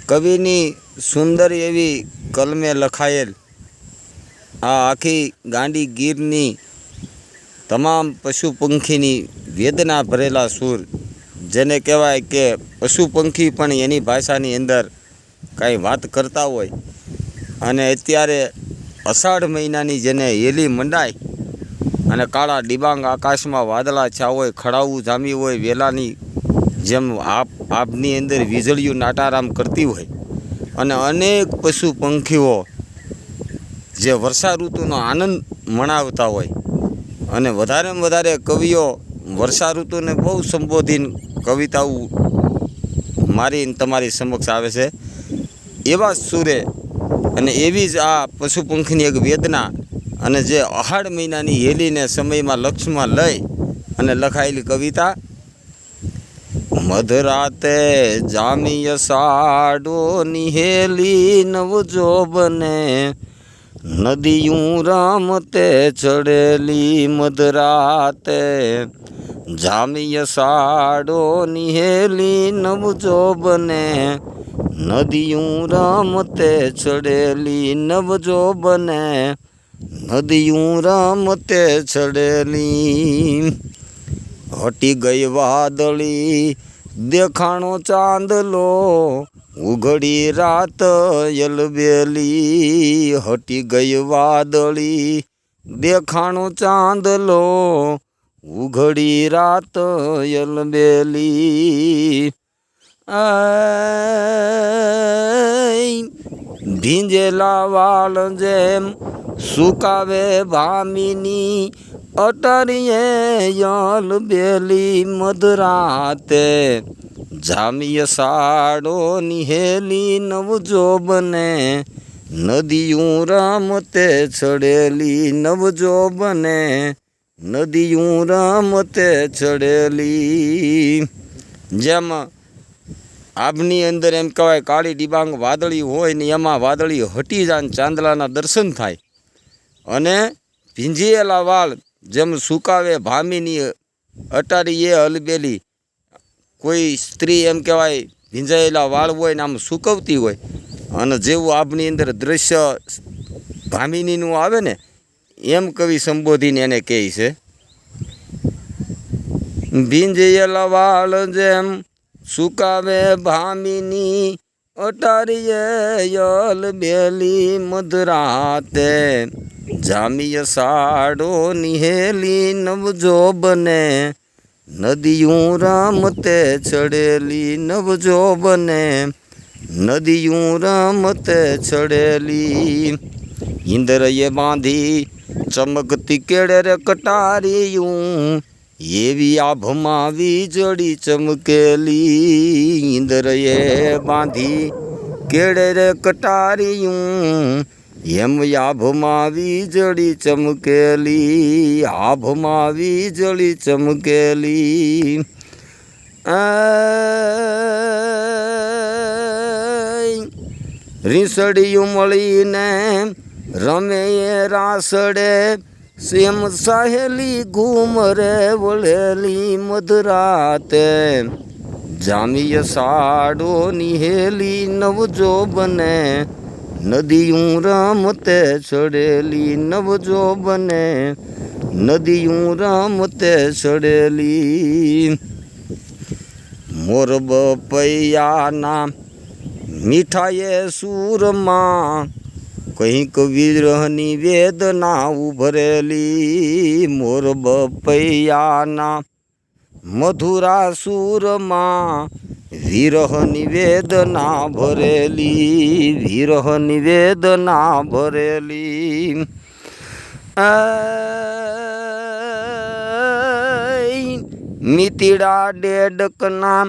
કવિની સુંદર એવી કલમે લખાયેલ આ આખી ગાંડી ગીરની તમામ પશુ પંખીની વેદના ભરેલા સૂર, જેને કહેવાય કે પશુ પંખી પણ એની ભાષાની અંદર કાંઈ વાત કરતા હોય. અને અત્યારે અષાઢ મહિનાની જેને હેલી મંડાય અને કાળા ડિબાંગ આકાશમાં વાદળા છા હોય, ખડાવું જામી હોય, વેલાની જેમ આપની અંદર વીજળીઓ નાટારામ કરતી હોય અને અનેક પશુ પંખીઓ જે વર્ષા ઋતુનો આનંદ મનાવતા હોય. અને વધારેમાં વધારે કવિઓ વર્ષા ઋતુને બહુ સંબોધીને કવિતાઓ મારી તમારી સમક્ષ આવે છે. એવા સૂરે અને એવી જ આ પશુ પંખીની એક વેદના અને જે અષાઢ મહિનાની હેલીને સમયમાં લક્ષમાં લઈ અને લખાયેલી કવિતા. મધરાતે જામી અષાઢો નિહેલી નવજો બને, નદીયું રામતે ચડેલી મધરાતે જામી અષાઢો નિહેલી નવજો બને, નદીયું રામતે ચડેલી નવજો બને, નદીયું રામતે ચડેલી. હટી ગઈ વાદળી દેખાણો ચાંદલો, ઉઘડી રાત યલબેલી. હટી ગઈ વાદળી દેખાણો ચાંદલો, ઉઘડી રાત યલબેલી. ભીંજેલા વાળ જેમ સુકાવે ભામીની, અટરીએ યલબેલી મધરાતે જામી અષાઢો નિહેલી નવજો બને, નદીયું રામતે ચડેલી નવજો બને, નદીયું રામતે ચડેલી. જેમ આબની અંદર એમ કહેવાય કાળી ડિબાંગ વાદળી હોય ને એમાં વાદળી હટી જાય, ચાંદલાના દર્શન થાય. અને ભીંજેલા વાળ જેમ સુકાવે ભામીની, અટારીએ અલબેલી. કોઈ સ્ત્રી એમ કહેવાય ભીંજાયેલા વાળ હોય ને આમ સૂકવતી હોય, અને જેવું આબની અંદર દૃશ્ય ભામિનીનું આવે ને એમ કવિ સંબોધીને એને કહે છે. ભીંજેલા વાળ જેમ સુકાવે ભામિની, અટારીએ યલબેલી મધરાતે જામી અષાઢો નિહેલી નવજો બને, નદીયું રામતે ચડેલી નવજો બને, નદીયું રામતે ચડેલી. ઇન્દ્રએ બાંધી ચમકતી કેળે રે કટારીયું, એવી આભમાં વીજળી ચમકેલી. ઇન્દ્રએ બાંધી કેળે રે કટારીયું, એમ આભમાં વીજળી ચમકેલી, આભમાં વીજળી ચમકેલી. રીસડિયું મળીને રમે રાસડે, સેમ સાહેલી ઘૂમરે વળેલી મધરાતે જામી અષાઢો નિહેલી નવજો બને, નદીયું રામતે ચડેલી નવજો બને, નદીયું રામતે ચડેલી. મોર બપૈયાના મીઠાએ સૂરમાં, કંઈક વિરહની વેદના ઉભરેલી. મોર બપૈયાના મધુરા સૂરમાં, વિરહની વેદના ભરેલી, વિરહની વેદના ભરેલી. મીતીડા ડેડકના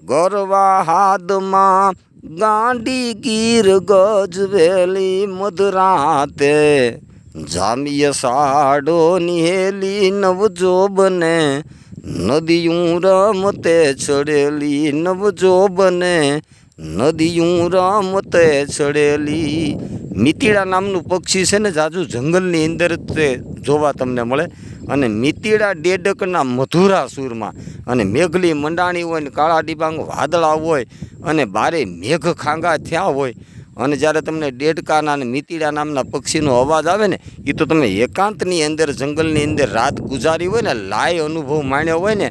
ગરવા હાથમાં, ગાંડી ગીર ગજવેલી મધરાતે જામી અષાઢો નિહેલી નવજો બને, નદીયું રામતે ચડેલી નવજો બને, નદીયું રામતે ચડેલી. મીતીડા નામનું પક્ષી છે ને જાજુ જંગલની અંદર તે જોવા તમને મળે. અને મીતીડા ડેડકના મધુરા સૂરમાં અને મેઘલી મંડાણી હોય ને કાળા ડિબાંગ વાદળા હોય અને બારે મેઘ ખાંગા થયા હોય અને જ્યારે તમને ડેડકાના અને મીતીડા નામના પક્ષીનો અવાજ આવે ને એ તો તમે એકાંતની અંદર જંગલની અંદર રાત ગુજારી હોય ને લાય અનુભવ માણ્યો હોય ને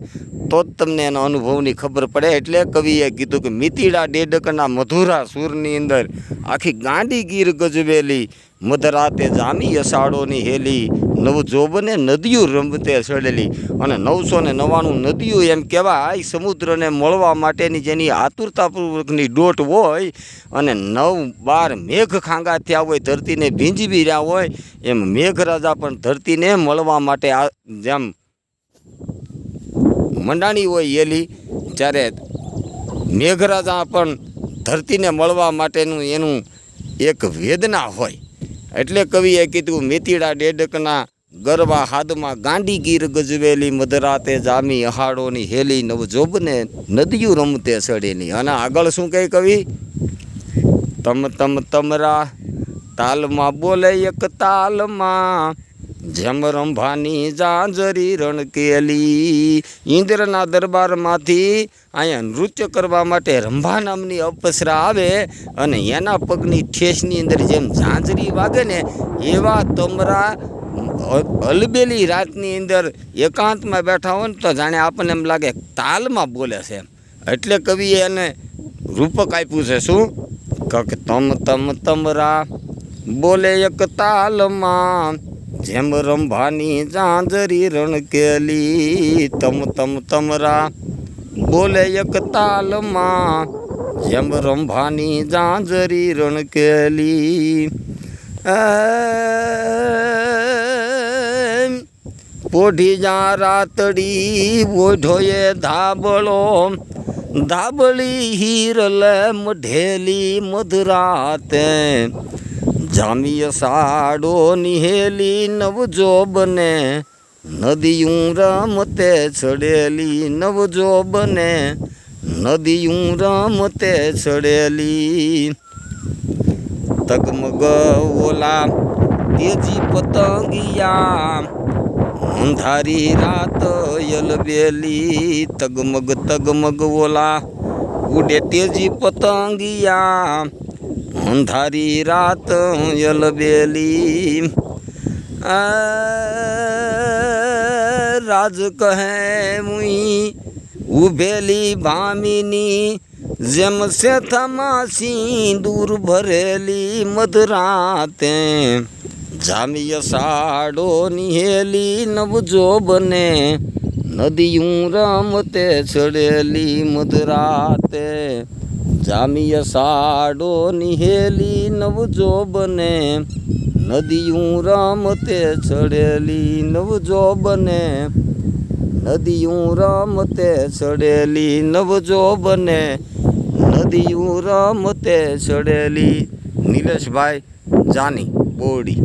તો જ તમને એના અનુભવની ખબર પડે. એટલે કવિએ કીધું કે મીતીડા ડેડકના મધુરા સૂરની અંદર આખી ગાંડી ગીર ગજવેલી મધરાતે જામી અષાઢોની હેલી નવ જોબને નદીઓ રમતે ચડેલી. અને 999 નદીઓ એમ કહેવાય સમુદ્રને મળવા માટેની જેની આતુરતાપૂર્વકની ડોટ હોય અને 9-12 મેઘ ખાંગા થયા હોય ધરતીને ભીંજવી રહ્યા હોય એમ મેઘરાજા પણ ધરતીને મળવા માટે જેમ મંડાણી હોય એલી ત્યારે મેઘરાજા પણ ધરતીને મળવા માટેનું એનું એક વેદના હોય. એટલે કવિએ કીધું મીતીડા ડેડકના ગરવા હાથમાં ગાંડી ગીર ગજવેલી મધરાતે જામી અહાડોની હેલી નવ જોબને નદીઓ રમતે ચડેલી. અને આગળ શું કહે કવિ? તમરા તાલમાં બોલે એક તાલમાં જેમ રંભાની જાંજરી રણકેલી. ઇન્દ્રના દરબારમાંથી અહીંયા નૃત્ય કરવા માટે રંભા નામની અપ્સરા આવે અને એના પગની ઠેસની અંદર જેમ ઝાંઝરી વાગે ને એવા તમરા અલબેલી રાતની અંદર એકાંતમાં બેઠા હોય ને તો જાણે આપણને એમ લાગે તાલમાં બોલે છે. એટલે કવિએ એને રૂપક આપ્યું છે શું કે તમરા બોલે એક તાલમાં જેમ રંભાની જાંજરી રણકેલી. તમરા બોલે એક તાલમાં જેમ રંભાની જાંજરી રણકેલી. પોઢી જા રાતડી ઓઢોએ ધાબળો ધાબળી હીરલ મઢેલી મધરાતે જામી અષાઢો નિહેલી નવજોબને નદીયું રમતે ચડેલી. નવજોબને નદીયું રમતે ચડેલી. તગમગ ઓલા તેજી પતંગિયા અંધારી રાત યલબેલી. તગમગ ઓલા ઉડે તેજી પતંગિયા અંધારી રાત યલબેલી. રાજ કહે મુઈ ઉભેલી ભામીની જેમ શેથમાં સિંદૂર ભરેલી મધરાતે જામી અષાઢો નિહેલી નવજોબને નદીયું રમતે ચડેલી. મધરાતે જામી અષાઢો નિહેલી નવજોબને નદીયું રમતે ચડેલી. નવજોબને નદીયું રમતે ચડેલી. નવજોબને નદીયું રમતે ચડેલી. નિલેશભાઈ જાની બોરડી.